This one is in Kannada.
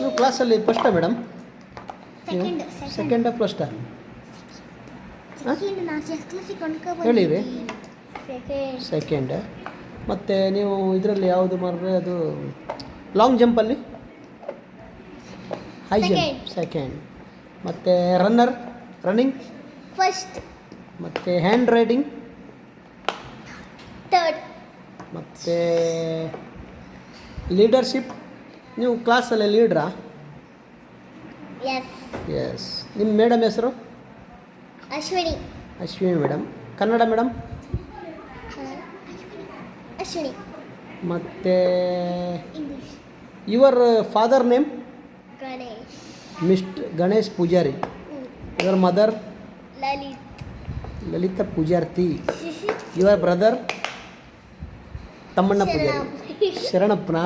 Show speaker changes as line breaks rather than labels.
ನೀವು ಕ್ಲಾಸಲ್ಲಿ ಫಸ್ಟಾ ಮೇಡಮ್? ಸೆಕೆಂಡಾ ಫಸ್ಟಾ? ಹೇಳಿರಿ. ಸೆಕೆಂಡ್. ಮತ್ತು ನೀವು ಇದರಲ್ಲಿ ಯಾವುದು ಮಾಡಿದ್ರೆ ಅದು ಲಾಂಗ್ ಜಂಪಲ್ಲಿ? High jump second. ಮತ್ತು ರನ್ನಿಂಗ್
ಫಸ್ಟ್.
ಮತ್ತು ಹ್ಯಾಂಡ್ ರೈಡಿಂಗ್
ಥರ್ಡ್.
ಮತ್ತು ಲೀಡರ್ಶಿಪ್. ನೀವು ಕ್ಲಾಸಲ್ಲಿ ಲೀಡ್ರಾ? ಎಸ್. ನಿಮ್ಮ ಮೇಡಮ್ ಹೆಸರು? ಅಶ್ವಿನಿ ಮೇಡಮ್. ಕನ್ನಡ ಮೇಡಮ್?
ಅಶ್ವಿನಿ.
ಮತ್ತು your father name? Ganesh Pujari. Your mother? Lalita Pujarti. Your brother? Tammanna Pujari. ಶರಣಪ್ಪನ.